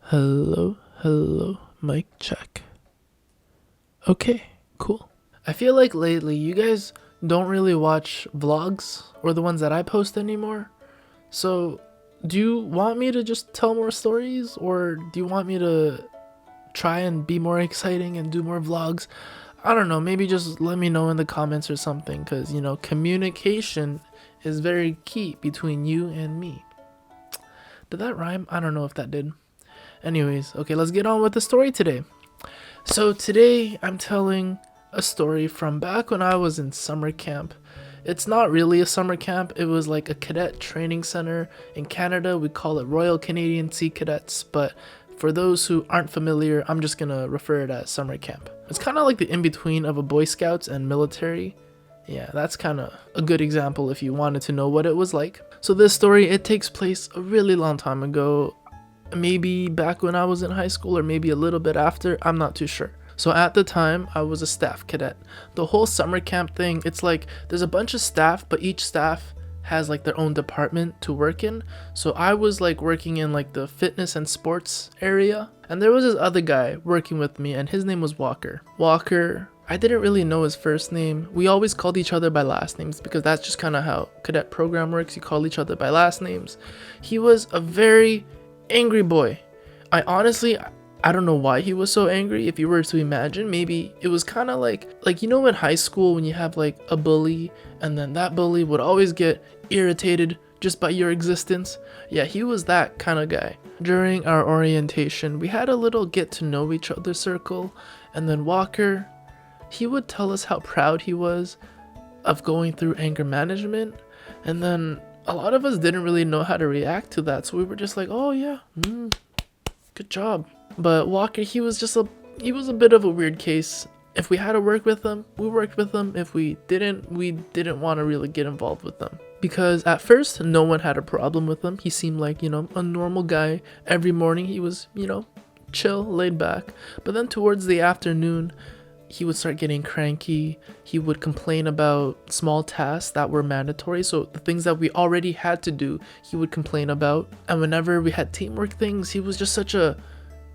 Hello, mic check. Okay, cool. I feel like lately you guys don't really watch vlogs or the ones that I post anymore. So, do you want me to just tell more stories or do you want me to try and be more exciting and do more vlogs? I don't know, maybe just let me know in the comments or something because, communication is very key between you and me. Did that rhyme? I don't know if that did. Anyways, okay, let's get on with the story today. So today I'm telling a story from back when I was in summer camp. It's not really a summer camp, it was like a cadet training center. In Canada, we call it Royal Canadian Sea Cadets, but for those who aren't familiar, I'm just gonna refer it as summer camp. It's kind of like the in-between of a Boy Scouts and military. Yeah, that's kind of a good example if you wanted to know what it was like. So this story, it takes place a really long time ago. Maybe back when I was in high school or maybe a little bit after, I'm not too sure. So at the time, I was a staff cadet. The whole summer camp thing, it's like there's a bunch of staff, but each staff has like their own department to work in. So I was like working in like the fitness and sports area, and there was this other guy working with me, and his name was Walker. I didn't really know his first name. We always called each other by last names because that's just kind of how cadet program works. You call each other by last names. He was a very angry boy. I don't know why he was so angry. If you were to imagine, maybe it was kind of like in high school when you have like a bully and then that bully would always get irritated just by your existence. Yeah, he was that kind of guy. During our orientation, we had a little get to know each other circle, and then Walker, he would tell us how proud he was of going through anger management, and then a lot of us didn't really know how to react to that, so we were just like, oh yeah, good job. But Walker, he was a bit of a weird case. If we had to work with him, we worked with him. If we didn't want to really get involved with them. Because at first, no one had a problem with him. He seemed like, a normal guy. Every morning he was, chill, laid back. But then towards the afternoon, he would start getting cranky. He would complain about small tasks that were mandatory. So the things that we already had to do, he would complain about. And whenever we had teamwork things, he was just such a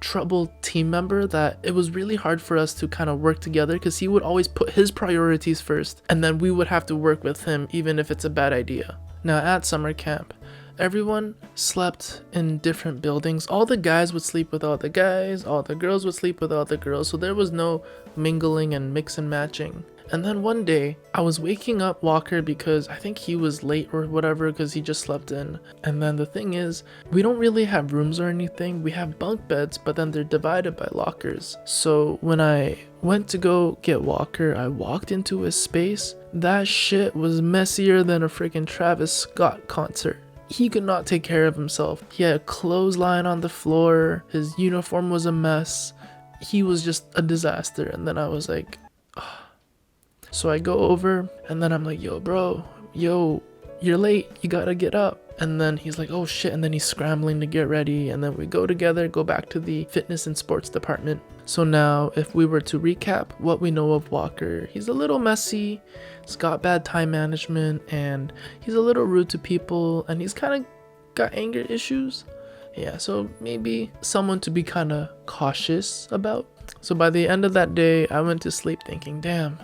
troubled team member that it was really hard for us to kind of work together because he would always put his priorities first and then we would have to work with him even if it's a bad idea. Now at summer camp, everyone slept in different buildings. All the guys would sleep with all the guys, all the girls would sleep with all the girls, so there was no mingling and mix and matching. And then one day, I was waking up Walker because I think he was late or whatever because he just slept in. And then the thing is, we don't really have rooms or anything. We have bunk beds, but then they're divided by lockers. So when I went to go get Walker, I walked into his space. That shit was messier than a freaking Travis Scott concert. He could not take care of himself. He had a clothesline on the floor. His uniform was a mess. He was just a disaster. And then I was like, ugh. So I go over and then I'm like, yo, bro, you're late. You gotta get up. And then he's like, oh shit. And then he's scrambling to get ready. And then we go together, go back to the fitness and sports department. So now if we were to recap what we know of Walker, he's a little messy. He's got bad time management and he's a little rude to people and he's kind of got anger issues. Yeah, so maybe someone to be kind of cautious about. So by the end of that day, I went to sleep thinking, damn,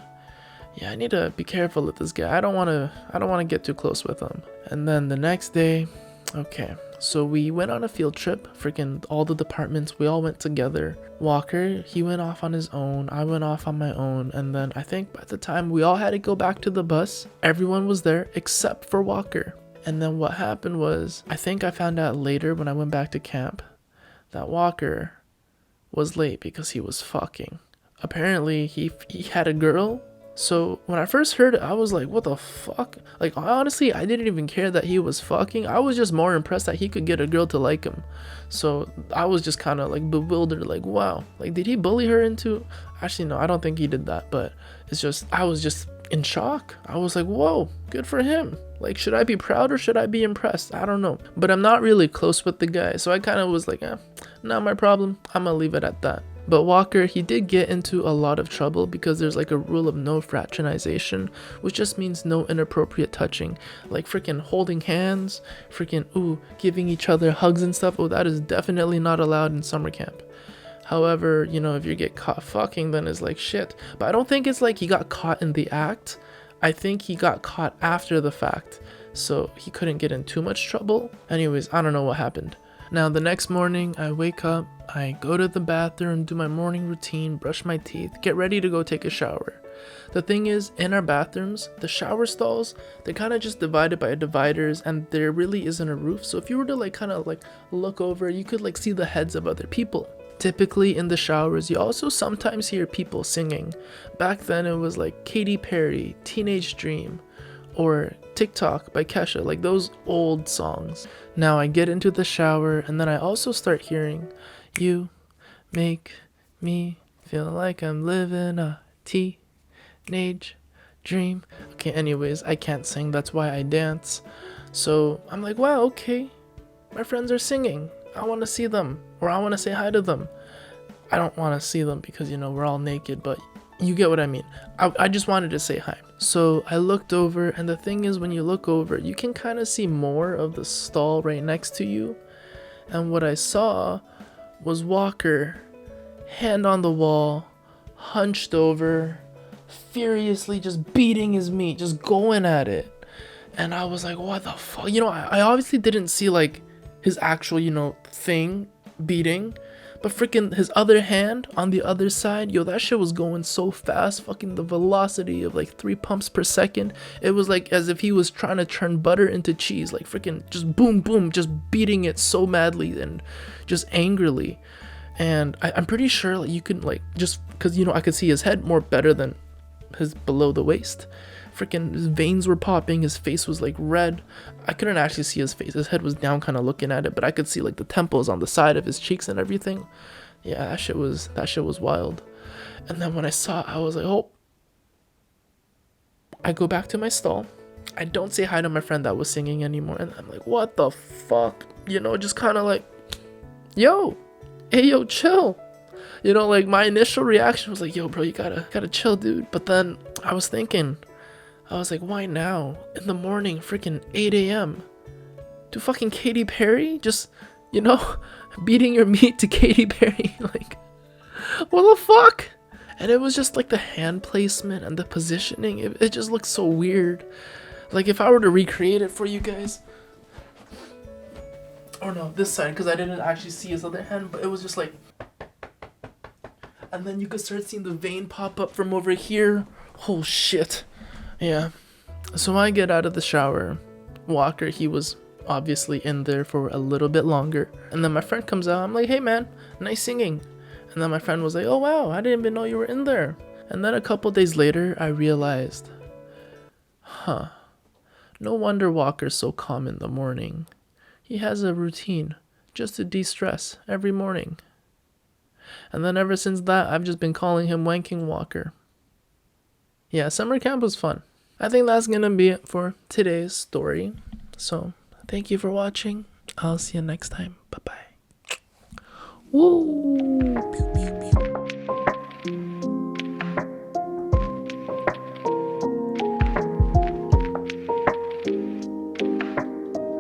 yeah, I need to be careful with this guy. I don't want to get too close with him. And then the next day, okay, so we went on a field trip. Freaking all the departments, we all went together. Walker, he went off on his own. I went off on my own. And then I think by the time we all had to go back to the bus, everyone was there except for Walker. And then what happened was, I think I found out later when I went back to camp that Walker was late because he was fucking. Apparently he had a girl. So when I first heard it, I was like, what the fuck? Like, honestly, I didn't even care that he was fucking. I was just more impressed that he could get a girl to like him. So I was just kind of like bewildered, like, wow. Like, did he bully her into... Actually, no, I don't think he did that. But it's just, I was just in shock. I was like, whoa, good for him. Like, should I be proud or should I be impressed? I don't know. But I'm not really close with the guy. So I kind of was like, not my problem. I'm gonna leave it at that. But Walker, he did get into a lot of trouble because there's like a rule of no fraternization, which just means no inappropriate touching. Like freaking holding hands, freaking, giving each other hugs and stuff. Oh, that is definitely not allowed in summer camp. However, you know, if you get caught fucking, then it's like shit. But I don't think it's like he got caught in the act. I think he got caught after the fact. So he couldn't get in too much trouble. Anyways, I don't know what happened. Now, the next morning, I wake up, I go to the bathroom, do my morning routine, brush my teeth, get ready to go take a shower. The thing is, in our bathrooms, the shower stalls, they're kind of just divided by dividers, and there really isn't a roof. So if you were to like kind of like look over, you could like see the heads of other people. Typically in the showers, you also sometimes hear people singing. Back then it was like Katy Perry, Teenage Dream, or TikTok by Kesha, like those old songs. Now I get into the shower and then I also start hearing, you make me feel like I'm living a teenage dream. Okay, anyways, I can't sing, that's why I dance. So I'm like, wow, okay, my friends are singing. I want to see them, or I want to say hi to them. I don't want to see them because, you know, we're all naked, but you get what I mean. I just wanted to say hi. So I looked over, and the thing is, when you look over, you can kind of see more of the stall right next to you. And what I saw was Walker, hand on the wall, hunched over, furiously just beating his meat, just going at it. And I was like, what the fuck? You know, I obviously didn't see like his actual, you know, thing beating, but freaking his other hand on the other side, yo, that shit was going so fast, fucking the velocity of like 3 pumps per second. It was like as if he was trying to turn butter into cheese, like freaking just boom boom, just beating it so madly and just angrily. And I'm pretty sure like you can like, just because, you know, I could see his head more better than his below the waist. Freaking his veins were popping, his face was like red. I couldn't actually see his face, his head was down kind of looking at it, but I could see like the temples on the side of his cheeks and everything. Yeah, that shit was wild. And then when I saw it, I was like, oh. I go back to my stall. I don't say hi to my friend that was singing anymore, and I'm like, what the fuck? You know, just kind of like, yo, hey yo, chill. You know, like my initial reaction was like, yo bro, you gotta chill, dude. But then I was thinking, I was like, why now? In the morning, freaking 8 a.m. To fucking Katy Perry? Just, you know, beating your meat to Katy Perry. Like, what the fuck? And it was just like the hand placement and the positioning. It just looked so weird. Like if I were to recreate it for you guys. Or no, this side, because I didn't actually see his other hand. But it was just like. And then you could start seeing the vein pop up from over here. Oh shit. Yeah, so I get out of the shower. Walker, he was obviously in there for a little bit longer. And then my friend comes out. I'm like, hey man, nice singing. And then my friend was like, oh wow, I didn't even know you were in there. And then a couple days later, I realized, no wonder Walker's so calm in the morning. He has a routine just to de-stress every morning. And then ever since that, I've just been calling him Wanking Walker. Yeah, summer camp was fun. I think that's gonna be it for today's story. So, thank you for watching. I'll see you next time. Bye-bye. Woo!